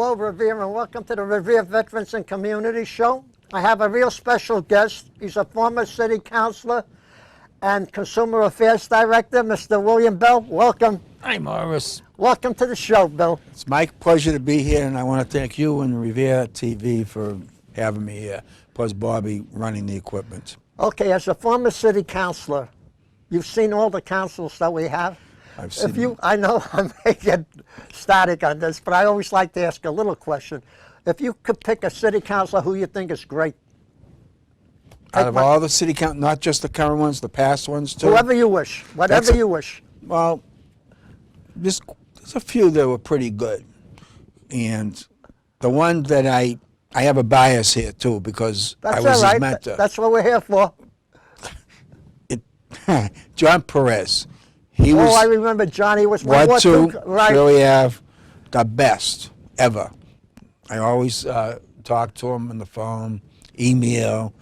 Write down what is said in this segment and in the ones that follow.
Hello, Revere, and welcome to the Revere Veterans and Community Show. I have a real special guest. He's a former city councillor and Consumer Affairs Director, Mr. William Bell. Welcome. Hi, Morris. Welcome to the show, Bill. It's my pleasure to be here, and I want to thank you and Revere TV for having me here, plus Bobby running the equipment. Okay, as a former city councillor, you've seen all the councils that we have. I've seen them. I know I may get static on this, but I always like to ask a little question. If you could pick a city councilor who you think is great. Out of all the city council, not just the current ones, the past ones too? Whoever you wish, whatever you wish. Well, there's a few that were pretty good. And the one that I have a bias here too, because I was his mentor. That's what we're here for. John Perez. I remember Johnny was my Ward 2, right. Shirley Ave, the best ever. I always talk to him on the phone, email.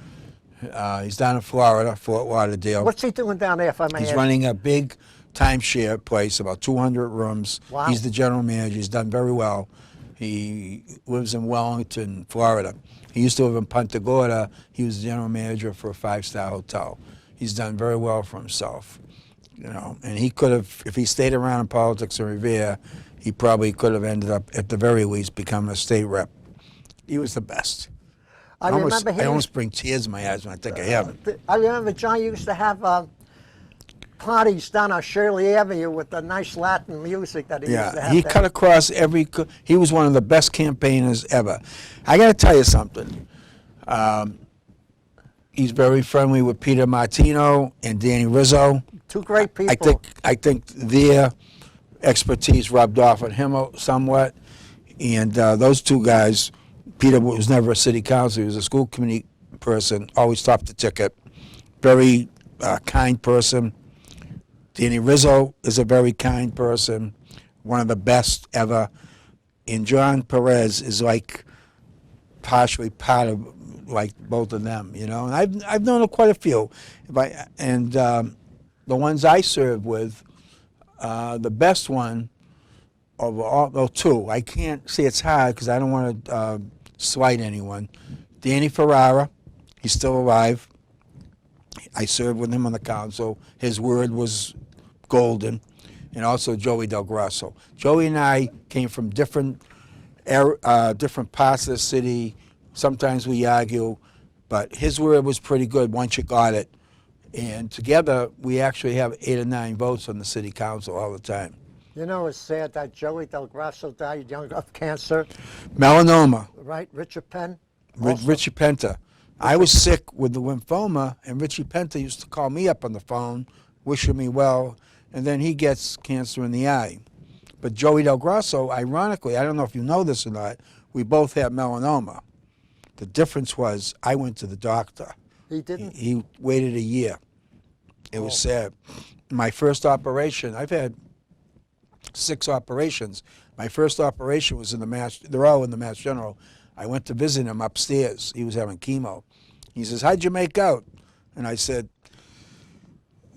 He's down in Florida, Fort Lauderdale. What's he doing down there, if I may He's ask? running a big timeshare place, about 200 rooms. Wow. He's the general manager. He's done very well. He lives in Wellington, Florida. He used to live in Punta Gorda. He was the general manager for a 5-star hotel. He's done very well for himself. You know, and he could have, if he stayed around in politics in Revere, he probably could have ended up, at the very least, becoming a state rep. He was the best. I almost bring tears in my eyes when I think of him. I remember John used to have parties down on Shirley Avenue with the nice Latin music that he used to have. He cut across he was one of the best campaigners ever. I got to tell you something. He's very friendly with Peter Martino and Danny Rizzo. Two great people. I think their expertise rubbed off on him somewhat. And those two guys, Peter was never a city councilor. He was a school committee person, always topped the ticket. Very kind person. Danny Rizzo is a very kind person, one of the best ever. And John Perez is like partially part of like both of them, you know. And I've known quite a few. The ones I served with, the best one of all, well, two. I can't say it's hard because I don't want to slight anyone. Danny Ferrara, he's still alive. I served with him on the council. His word was golden. And also Joey Del Grasso. Joey and I came from different parts of the city. Sometimes we argue, but his word was pretty good once you got it. And together, we actually have 8 or 9 votes on the city council all the time. You know, it's sad that Joey Del Grasso died young of cancer. Melanoma. Right, Richard Penn. Richie Penta. I was sick with the lymphoma, and Richie Penta used to call me up on the phone, wishing me well, and then he gets cancer in the eye. But Joey Del Grasso, ironically, I don't know if you know this or not, we both had melanoma. The difference was I went to the doctor. He didn't? He waited a year. It was sad. My first operation, I've had 6 operations. My first operation was in the Mass, they're all in the Mass General. I went to visit him upstairs. He was having chemo. He says, how'd you make out? And I said,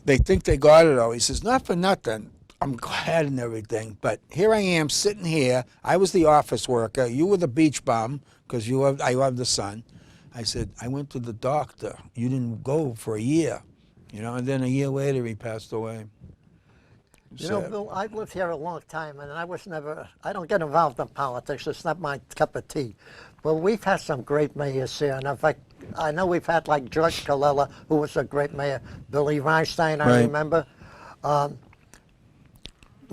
they think they got it all. He says, not for nothing. I'm glad and everything, but here I am sitting here. I was the office worker. You were the beach bum because I love the sun. I said, I went to the doctor. You didn't go for a year, you know, and then a year later he passed away. You know, Bill, I've lived here a long time, and I don't get involved in politics. It's not my cup of tea. But we've had some great mayors here, and in fact, I know we've had like George Colella, who was a great mayor, Billy Reinstein, I remember.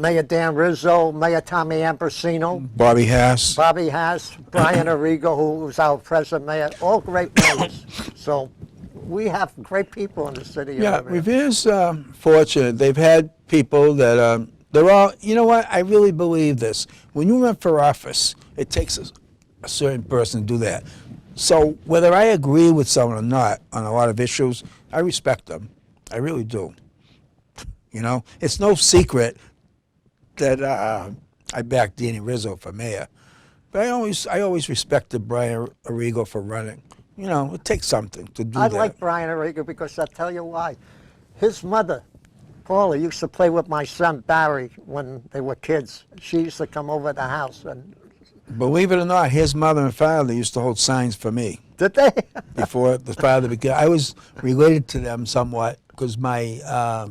Mayor Dan Rizzo, Mayor Tommy Ambrosino. Bobby Hass, Brian Arrigo, who was our present mayor, all great mayors. So we have great people in the city. Yeah, Revere's fortunate. They've had people that, they're all, you know what, I really believe this. When you run for office, it takes a certain person to do that. So whether I agree with someone or not on a lot of issues, I respect them. I really do. You know, it's no secret that I backed Danny Rizzo for mayor. But I always respected Brian Arrigo for running. You know, it takes something to do that. I like Brian Arrigo because I'll tell you why. His mother, Paula, used to play with my son Barry when they were kids. She used to come over to the house, and Believe it or not, his mother and father used to hold signs for me Did they? before the father became. I was related to them somewhat because my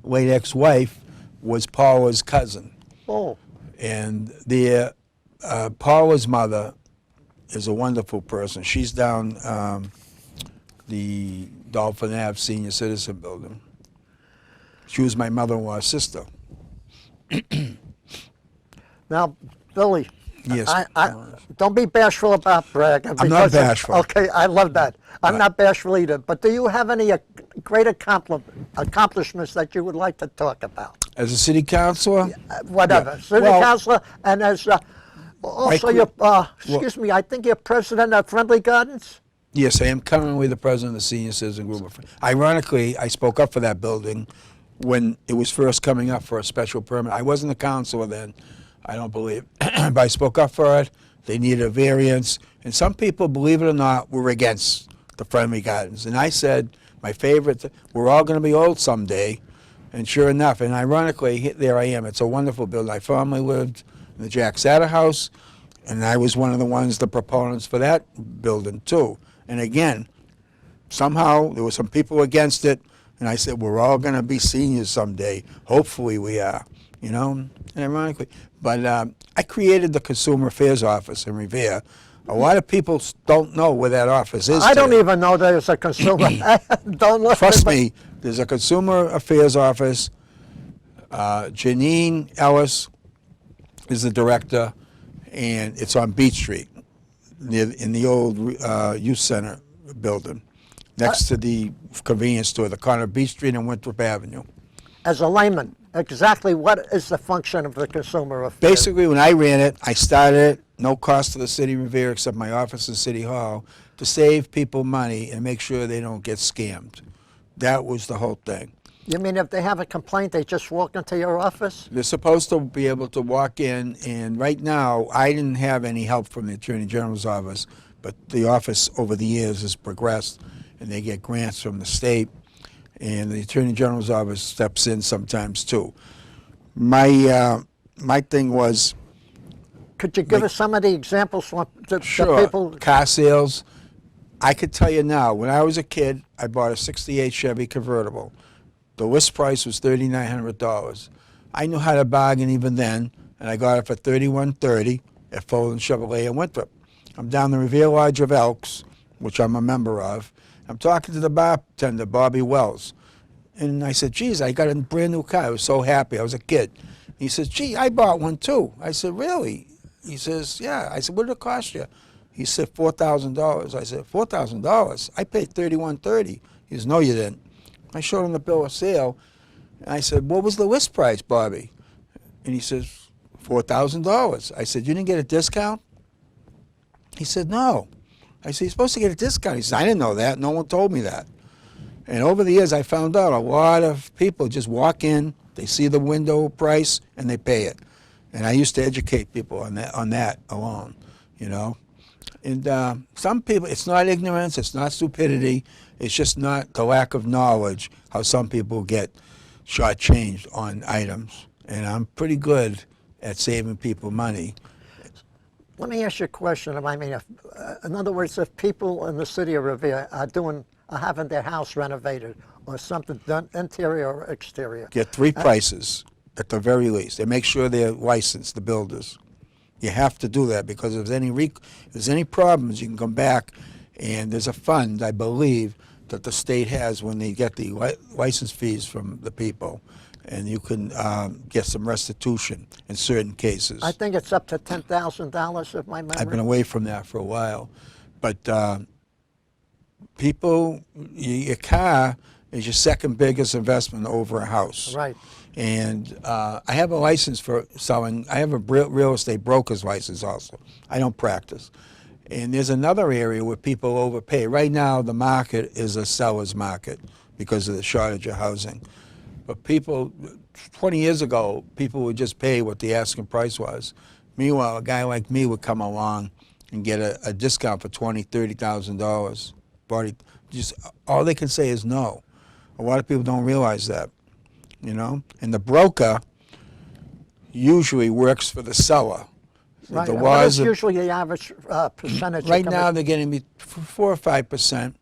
late ex-wife was Paula's cousin, Oh, and their Paula's mother is a wonderful person. She's down the Dolphin Ave Senior Citizen Building. She was my mother-in-law's sister. now, Billy. Yes. Don't be bashful about bragging. I'm not because of- bashful. Okay, I love that. I'm not bashful either. But do you have any great accomplishments that you would like to talk about? As a city councilor, Whatever. Yeah. City Well, councilor, and as also you're, excuse me, I think you're president of Friendly Gardens? yes, I am currently the president of the Senior Citizen Group. Ironically, I spoke up for that building when it was first coming up for a special permit. I wasn't a councilor then, I don't believe, but I spoke up for it. They needed a variance, and some people, believe it or not, were against the Friendly Gardens. And I said, my favorite, we're all going to be old someday, and sure enough, and ironically, there I am. It's a wonderful building. I formerly lived in the Jack Satter House, and I was one of the ones, the proponents for that building too. And again, somehow there were some people against it, and I said, we're all going to be seniors someday. Hopefully we are, you know, and ironically. But I created the Consumer Affairs Office in Revere. A lot of people don't know where that office is I don't today. even know there's a consumer. Don't look. Trust me, there's a Consumer Affairs Office. Janine Ellis is the director, and it's on Beach Street, in the old youth center building, next to the convenience store, the corner of Beach Street and Winthrop Avenue. As a layman, exactly what is the function of the consumer affairs? Basically, when I ran it, I started it, no cost to the city of Revere except my office in City Hall, to save people money and make sure they don't get scammed. That was the whole thing. You mean if they have a complaint, they just walk into your office? They're supposed to be able to walk in, and right now, I didn't have any help from the Attorney General's office, but the office over the years has progressed, and they get grants from the state, and the Attorney General's office steps in sometimes too. My thing was, Could you give us some of the examples for the sure, people? car sales. I could tell you now, when I was a kid, I bought a 68 Chevy convertible. The list price was $3,900. I knew how to bargain even then, and I got it for $3,130 at Fulton Chevrolet in Winthrop. I'm down the Revere Lodge of Elks, which I'm a member of. I'm talking to the bartender, Bobby Wells, and I said, geez, I got a brand new car. I was so happy. I was a kid. He says, gee, I bought one too. I said, really? He says, yeah. I said, what did it cost you? He said, $4,000. I said, $4,000? I paid $3,130. He says, no, you didn't. I showed him the bill of sale, and I said, what was the list price, Bobby? And he says, $4,000. I said, you didn't get a discount? He said, no. I said, you're supposed to get a discount. He said, I didn't know that. No one told me that. And over the years, I found out a lot of people just walk in, they see the window price, and they pay it. And I used to educate people on that alone, you know. And some people, it's not ignorance, it's not stupidity, it's just not the lack of knowledge how some people get shortchanged on items. And I'm pretty good at saving people money. Let me ask you a question. I mean, in other words, if people in the city of Revere are having their house renovated or something done, interior or exterior, Get three prices at the very least. And make sure they're licensed, the builders. You have to do that because if there's any problems, you can come back, and there's a fund, I believe, that the state has when they get the license fees from the people, and you can get some restitution in certain cases. I think it's up to $10,000 if my memory. I've been away from that for a while, but people, your car is your second biggest investment over a house. Right. And I have a license for selling. I have a real estate broker's license also. I don't practice. And there's another area where people overpay. Right now, the market is a seller's market because of the shortage of housing. But people, 20 years ago, people would just pay what the asking price was. Meanwhile, a guy like me would come along and get a discount for $20,000, $30,000. Just all they can say is no. A lot of people don't realize that, you know. And the broker usually works for the seller. Right. The And what is laws usually the average percentage? right now they're getting me 4 or 5%,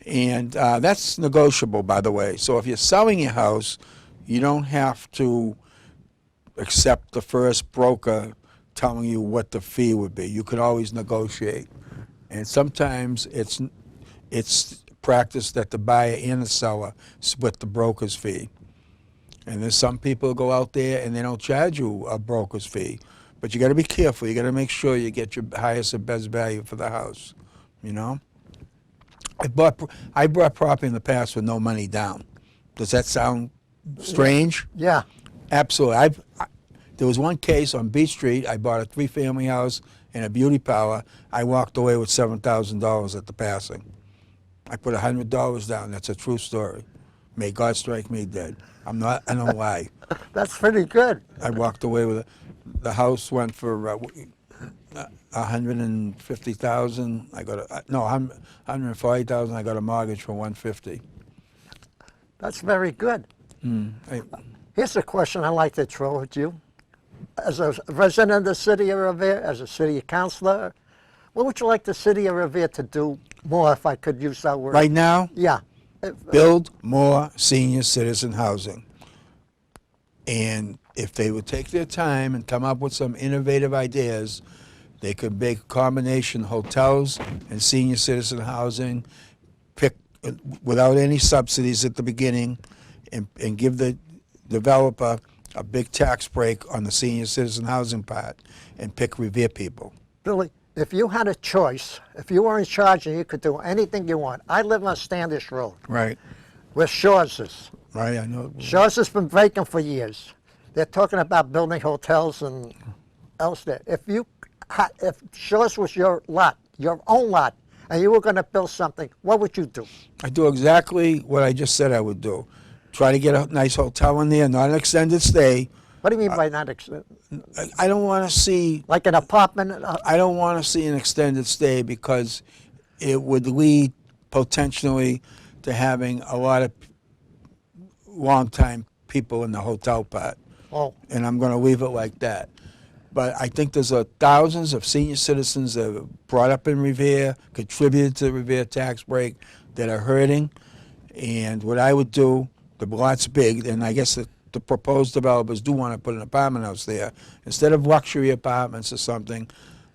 and that's negotiable, by the way. So if you're selling your house, you don't have to accept the first broker telling you what the fee would be. You can always negotiate, and sometimes it's practice that the buyer and the seller split the broker's fee. And there's some people who go out there and they don't charge you a broker's fee. But you got to be careful. You got to make sure you get your highest and best value for the house. You know, I bought property in the past with no money down. Does that sound strange? Yeah. Absolutely. There was one case on Beach Street. I bought a 3-family house and a beauty parlor. I walked away with $7,000 at the passing. I put $100 down. That's a true story. May God strike me dead. I don't lie. That's pretty good. I walked away with it. The house went for $150,000. I got $140,000. I got a mortgage for $150,000. That's very good. Here's a question I'd like to throw at you. As a resident of the city of Revere, as a city councillor, what would you like the city of Revere to do more, if I could use that word? Right now, Yeah. build more senior citizen housing. And if they would take their time and come up with some innovative ideas, they could make a combination hotels and senior citizen housing, pick without any subsidies at the beginning, and give the developer a big tax break on the senior citizen housing part, and pick Revere people. Billy, if you had a choice, if you were in charge and you could do anything you want, I live on Standish Road, Right. where Shaw's is. Right, I know. Shaw's has been vacant for years. They're talking about building hotels and else there. If Shaw's was your lot, your own lot, and you were going to build something, what would you do? I do exactly what I just said I would do. Try to get a nice hotel in there, not an extended stay. What do you mean by not I don't want to see like an apartment? I don't want to see an extended stay, because it would lead potentially to having a lot of long-time people in the hotel part. Oh, And I'm going to leave it like that. But I think there's thousands of senior citizens that are brought up in Revere, contributed to the Revere tax break, that are hurting. And what I would do, the lot's big, and I guess the proposed developers do want to put an apartment house there. Instead of luxury apartments or something,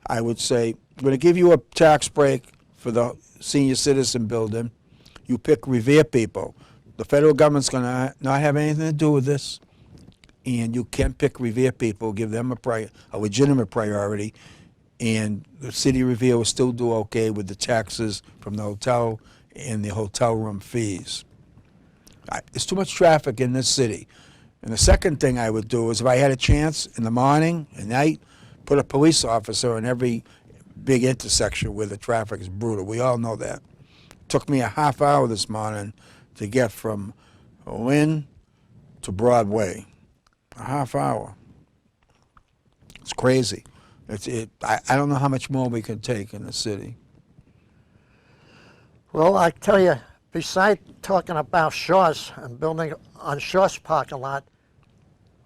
I would say, I'm going to give you a tax break for the senior citizen building. You pick Revere people. The federal government's going to not have anything to do with this. And you can pick Revere people, give them a legitimate priority, and the city of Revere will still do okay with the taxes from the hotel and the hotel room fees. There's too much traffic in this city. And the second thing I would do is, if I had a chance in the morning and night, put a police officer in every big intersection where the traffic is brutal. We all know that. It took me a half hour this morning to get from Lynn to Broadway. A half hour. It's crazy. I don't know how much more we can take in the city. well, I tell you, besides talking about Shaw's and building on Shaw's parking lot,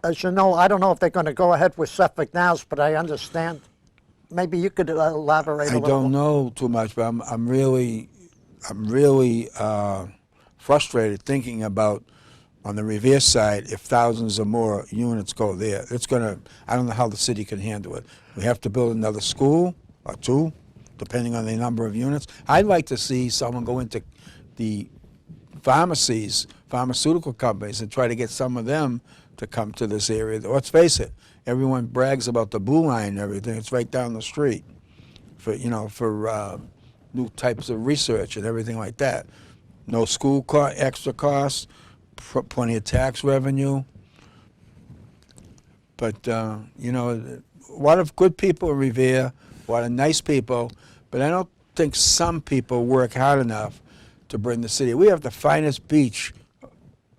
as you know, I don't know if they're going to go ahead with Suffolk Downs, but I understand. Maybe you could elaborate a I little. don't know too much, but I'm really frustrated thinking about, on the Revere side, if thousands or more units go there. I don't know how the city can handle it. We have to build another school or two, depending on the number of units. I'd like to see someone go into the pharmacies, pharmaceutical companies, and try to get some of them to come to this area. Let's face it, everyone brags about the Blue Line and everything. It's right down the street for new types of research and everything like that. No school extra costs, plenty of tax revenue. But, a lot of good people in Revere, a lot of nice people, but I don't think some people work hard enough to bring the city. We have the finest beach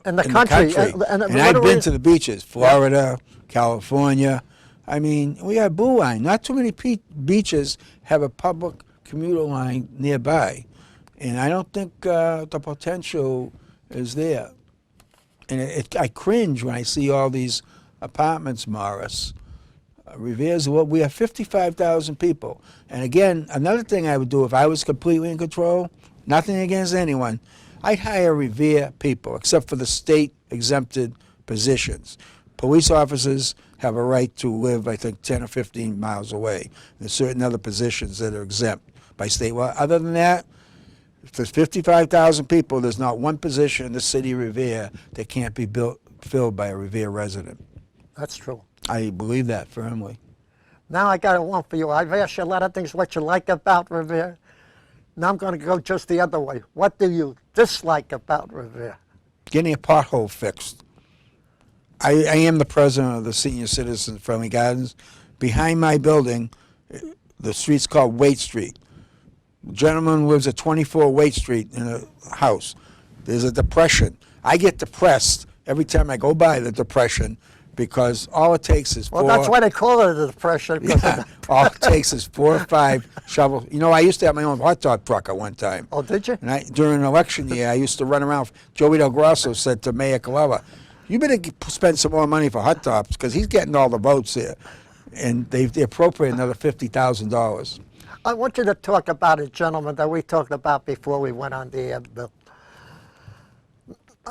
in the in country. the country. And I've been to the beaches, Florida, California. I mean, we have Blue Line. Not too many beaches have a public commuter line nearby. And I don't think the potential is there. And I cringe when I see all these apartments, Morris. Revere's, well, we have 55,000 people. And again, another thing I would do if I was completely in control, nothing against anyone, I'd hire Revere people, except for the state exempted positions. Police officers have a right to live, I think, 10 or 15 miles away. There's certain other positions that are exempt by state law. Other than that, if there's 55,000 people, there's not one position in the city of Revere that can't be filled by a Revere resident. That's true. I believe that firmly. Now I got one for you. I've asked you a lot of things what you like about Revere. Now I'm going to go just the other way. What do you dislike about Revere? Getting a pothole fixed. I am the president of the Senior Citizen Friendly Gardens. Behind my building, the street's called Waite Street. The gentleman lives at 24 Waite Street in a house. There's a depression. I get depressed every time I go by the depression because all it takes is Well, that's why they call it a depression. Yeah, all it takes is 4 or 5 shovels. You know, I used to have my own hot dog truck at one time. Oh, did you? And during an election year, I used to run around. Joey Del Grosso said to Mayor Colella, you better spend some more money for hot dogs because he's getting all the votes here. And they appropriate another $50,000. I want you to talk about a gentleman that we talked about before we went on the air, Bill.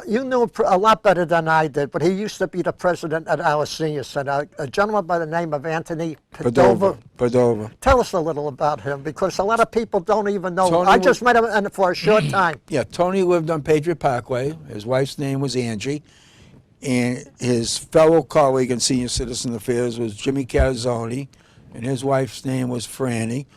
You knew him a lot better than I did, but he used to be the president at our senior center, a gentleman by the name of Anthony Padova. Padova. Tell us a little about him, because a lot of people don't even know. Tony I just met him for a short time. Yeah, Tony lived on Patriot Parkway. His wife's name was Angie. And his fellow colleague in Senior Citizen Affairs was Jimmy Carazzoni, and his wife's name was Franny.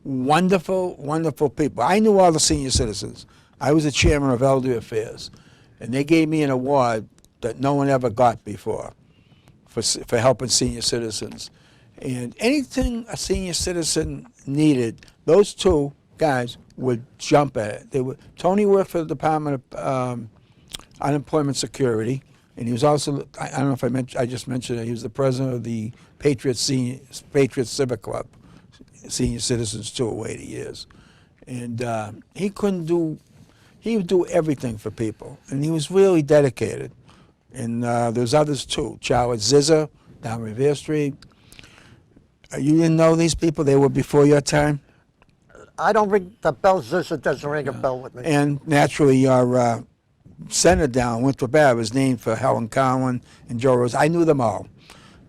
Wonderful, wonderful people. I knew all the senior citizens. I was the chairman of Elder Affairs, and they gave me an award that no one ever got before for helping senior citizens. And anything a senior citizen needed, those two guys would jump at it. Tony worked for the Department of Unemployment Security, and he was also, I don't know if I just mentioned it, he was the president of the Patriot Civic Club, senior citizens too, over 80 years. And he would do everything for people, and he was really dedicated. And there's others too. Charlotte Zizza down Revere Street. You didn't know these people? They were before your time? I don't ring the bell. Zizza doesn't ring a bell with me. And naturally, your center down Winthrop Ave was named for Helen Cowan and Joe Rose. I knew them all.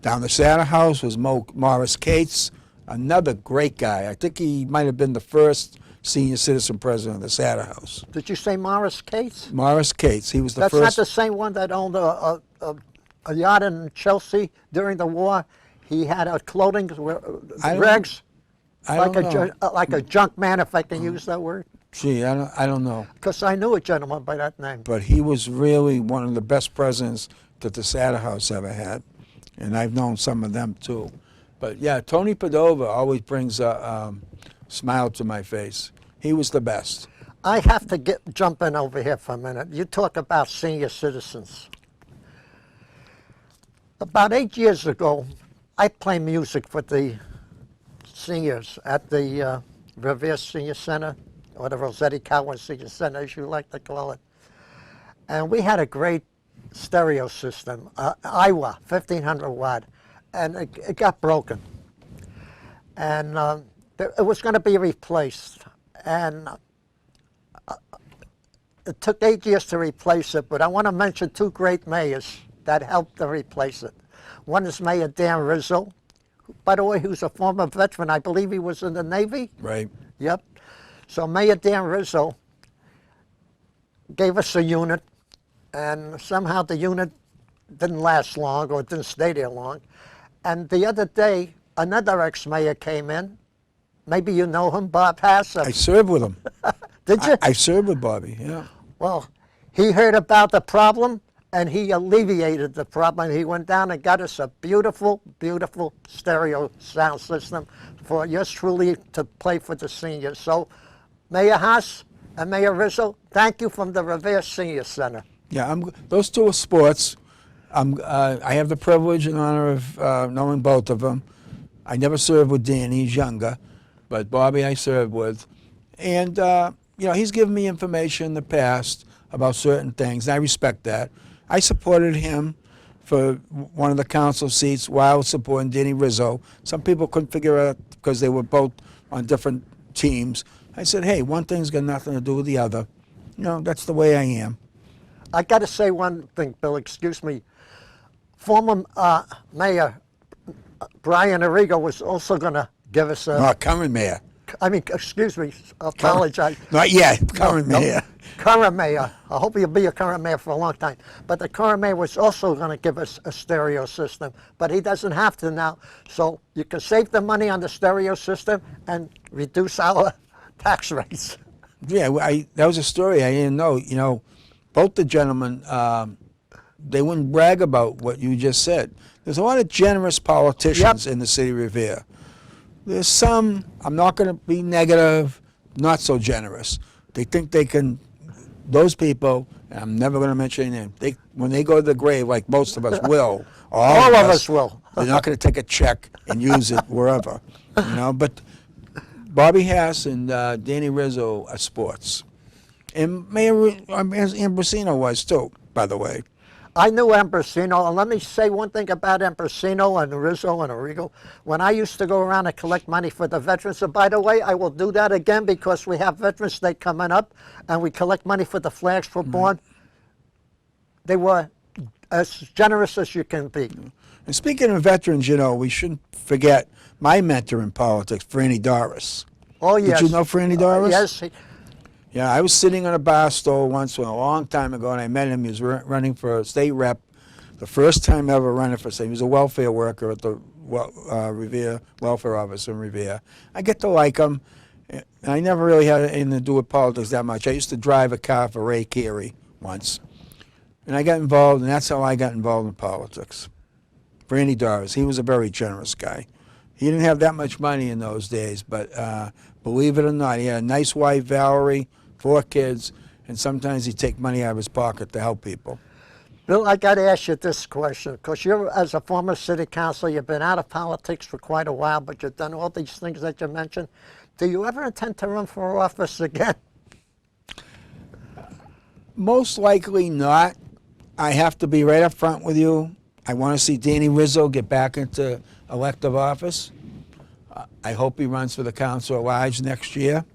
Down the Satter House was Morris Cates, another great guy. I think he might have been the first senior citizen president of the Satter House. Did you say Morris Cates? Morris Cates. He was the That's first. That's not the same one that owned a yacht in Chelsea during the war. He had a clothing rags, like a junk man, if I can use that word. Gee, I don't know. Because I knew a gentleman by that name. But he was really one of the best presidents that the Satter House ever had, and I've known some of them too. But yeah, Tony Padova always brings a smile to my face. He was the best. I have to jump in over here for a minute. You talk about senior citizens. About 8 years ago, I played music for the seniors at the Revere Senior Center, or the Rossetti Cowan Senior Center, as you like to call it. And we had a great stereo system, Iowa, 1500 watt, and it got broken. And it was going to be replaced. And it took 8 years to replace it, but I want to mention two great mayors that helped to replace it. One is Mayor Dan Rizzo, by the way, who's a former veteran. I believe he was in the Navy. Right. Yep. So Mayor Dan Rizzo gave us a unit, and somehow the unit didn't last long, or didn't stay there long. And the other day, another ex-mayor came in. Maybe you know him, Bob Hassett. I served with him. Did you? I served with Bobby, yeah. Well, he heard about the problem, and he alleviated the problem. He went down and got us a beautiful, beautiful stereo sound system for yours truly to play for the seniors. So, Mayor Haas and Mayor Rizzo, thank you from the Revere Senior Center. Yeah, those two are sports. I have the privilege and honor of knowing both of them. I never served with Danny, he's younger, but Bobby I served with. And, he's given me information in the past about certain things, and I respect that. I supported him for one of the council seats while supporting Danny Rizzo. Some people couldn't figure out because they were both on different teams. I said, hey, one thing's got nothing to do with the other. You know, that's the way I am. I got to say one thing, Bill, excuse me. Former Mayor Brian Arrigo was also going to give us a, Current mayor. I mean, excuse me, apologize. Not yet, current No, mayor. Current mayor. I hope he'll be a current mayor for a long time. But the current mayor was also going to give us a stereo system, but he doesn't have to now. So you can save the money on the stereo system and reduce our tax rates. Yeah, that was a story I didn't know. You know, both the gentlemen, they wouldn't brag about what you just said. There's a lot of generous politicians in the city of Revere. There's some, I'm not going to be negative, not so generous. They think they can, those people, and I'm never going to mention any name, when they go to the grave, like most of us will, All of us will. they're not going to take a check and use it wherever, you know. But Bobby Hass and Danny Rizzo are sports. And Mayor Ambrosino was too, by the way. I knew Ambrosino, and let me say one thing about Ambrosino and Rizzo and Arrigo. When I used to go around and collect money for the veterans, and by the way, I will do that again because we have Veterans Day coming up, and we collect money for the flags for born. They were as generous as you can be. And speaking of veterans, you know, we shouldn't forget my mentor in politics, Franny Doris. Oh, yes. Did you know Franny Doris? Yes. Yeah, I was sitting on a bar stool once a long time ago, and I met him. He was running for a state rep, the first time ever running for state. He was a welfare worker at the Revere welfare office in Revere. I get to like him, and I never really had anything to do with politics that much. I used to drive a car for Ray Carey once, and I got involved, and that's how I got involved in politics. Franny Doris, he was a very generous guy. He didn't have that much money in those days, but believe it or not, he had a nice wife, Valerie, 4 kids, and sometimes he'd take money out of his pocket to help people. Bill, I got to ask you this question, because you're, as a former city councilor, you've been out of politics for quite a while, but you've done all these things that you mentioned. Do you ever intend to run for office again? Most likely not. I have to be right up front with you. I want to see Danny Rizzo get back into elective office. I hope he runs for the council at large next year.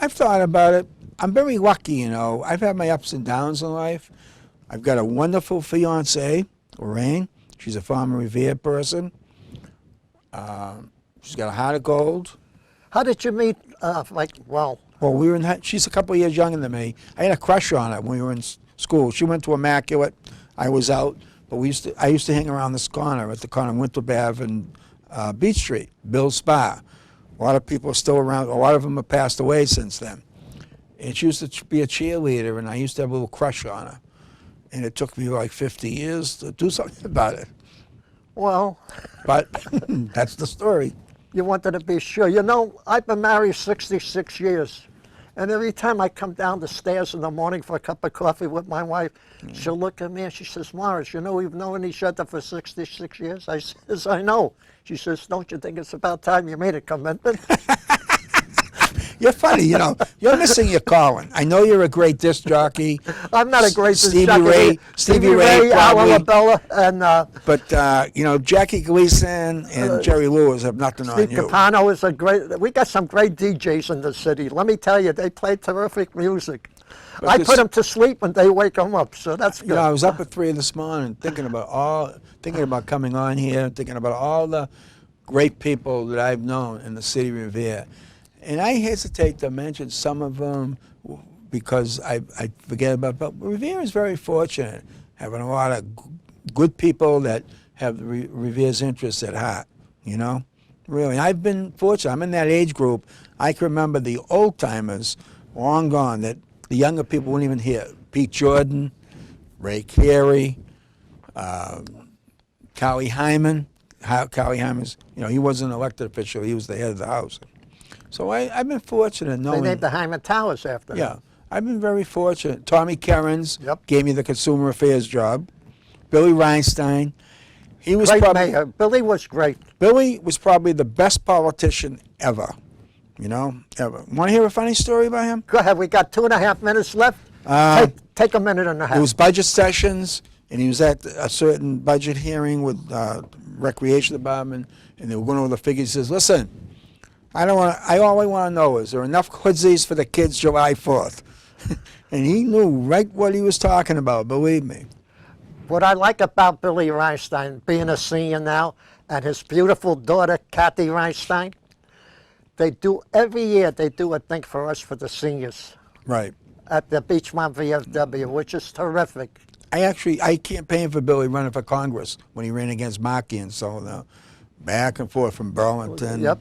I've thought about it. I'm very lucky, you know. I've had my ups and downs in life. I've got a wonderful fiancée, Lorraine. She's a former Revere person. She's got a heart of gold. How did you meet, Well, we were in. She's a couple of years younger than me. I had a crush on her when we were in school. She went to Immaculate. I was out, but I used to hang around this corner at the corner of Winthrop Ave and Beach Street, Bill's Spa. A lot of people are still around. A lot of them have passed away since then. And she used to be a cheerleader, and I used to have a little crush on her. And it took me like 50 years to do something about it. well, But that's the story. you wanted to be sure. You know, I've been married 66 years. And every time I come down the stairs in the morning for a cup of coffee with my wife, she'll look at me and she says, Morris, you know we've known each other for 66 years? I says, I know. She says, don't you think it's about time you made a commitment? You're funny, you know. You're missing your calling. I know you're a great disc jockey. I'm not a great Stevie jockey. Ray, Stevie Ray, Alan probably. LaBella, and But you know, Jackie Gleason and Jerry Lewis have nothing on Steve you. Capano is a great. We got some great DJs in the city. Let me tell you, they play terrific music. But I this- put them to sleep and they wake them up, so that's good. You know, I was up at 3 this morning thinking about coming on here, thinking about all the great people that I've known in the city of Revere. And I hesitate to mention some of them because I forget about, but Revere is very fortunate, having a lot of good people that have Revere's interests at heart, you know? Really, I've been fortunate. I'm in that age group. I can remember the old timers, long gone, that the younger people wouldn't even hear. Pete Jordan, Ray Carey, Callie Hyman. Callie Hyman's, you know, he wasn't an elected official. He was the head of the House. So I've been fortunate They knowing. named the Hyman Towers after Yeah, him. I've been very fortunate. Tommy Kerrins Yep. gave me the consumer affairs job. Billy Reinstein. He was Great probably mayor. Billy was great. Billy was probably the best politician ever. You know, ever. Want to hear a funny story about him? Go ahead. We got 2.5 minutes left. Take a minute and a half. It was budget sessions, and he was at a certain budget hearing with Recreation Department, and they were going over the figures. He says, listen, all I want to know is there enough hoodsies for the kids July 4th? And he knew right what he was talking about, believe me. What I like about Billy Reinstein, being a senior now, and his beautiful daughter, Kathy Reinstein, they do, every year, they do a thing for us for the seniors Right. at the Beachmont VFW, which is terrific. I campaigned for Billy running for Congress when he ran against Markey and so back and forth from Burlington. Yep.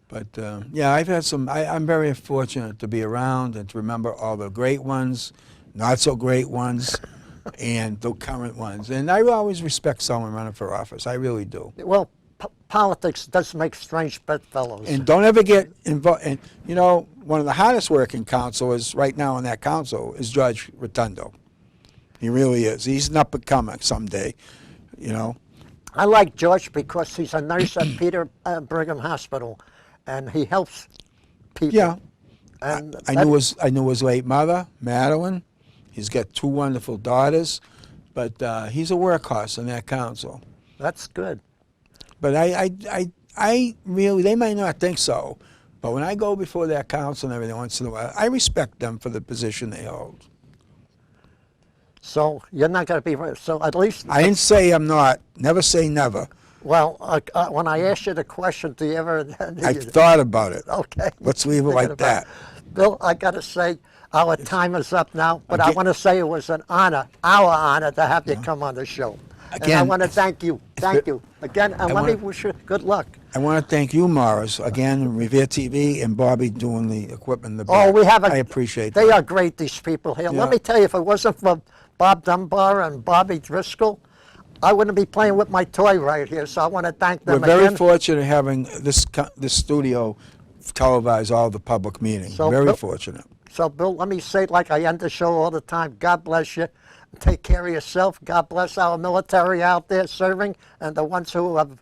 But yeah, I've had some. I'm very fortunate to be around and to remember all the great ones, not so great ones, and the current ones. And I always respect someone running for office. I really do. Well, politics does make strange bedfellows. And don't ever get involved. And you know, one of the hardest working councilors right now on that council is Judge Rotundo. He really is. He's an up and comer someday. You know. I like George because he's a nurse at Peter Brigham Hospital, and he helps people. Yeah. And I knew his late mother, Madeline. He's got 2 wonderful daughters, but he's a workhorse in that council. That's good. But I really, they might not think so, but when I go before that council and everything once in a while, I respect them for the position they hold. So you're not going to be, so at least. I didn't say I'm not. Never say never. Well, when I asked you the question, do you ever? I thought about it. Okay. Let's leave it like that. Bill, I got to say, our time is up now, but I want to say it was an honor, our honor, to have you come on the show. Again, and I want to thank you. Thank you. Again, and let me wish you good luck. I want to thank you, Morris, again, Revere TV, and Bobby doing the equipment in the back. Oh, we have I appreciate that. They are great, these people here. Yeah. Let me tell you, if it wasn't for Bob Dunbar and Bobby Driscoll, I wouldn't be playing with my toy right here, so I want to thank them We're very again. fortunate having this studio televise all the public meetings. So, Very Bill- fortunate. So, Bill, let me say it like I end the show all the time. God bless you. Take care of yourself. God bless our military out there serving and the ones who have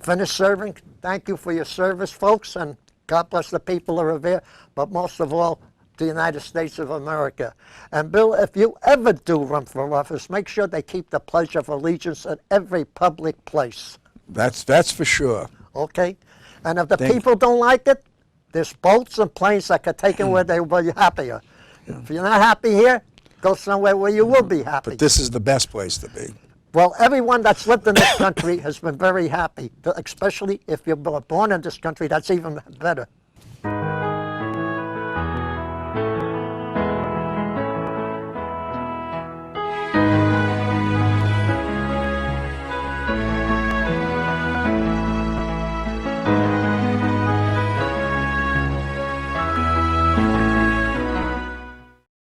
finished serving. Thank you for your service, folks, and God bless the people of Revere, but most of all, the United States of America. And Bill, if you ever do run for office, make sure they keep the Pledge of Allegiance at every public place. That's for sure. Okay? And if the people don't like it, there's boats and planes that can take them where they will be happier. If you're not happy here, go somewhere where you will be happy. But this is the best place to be. Well, everyone that's lived in this country has been very happy, especially if you're born in this country, that's even better.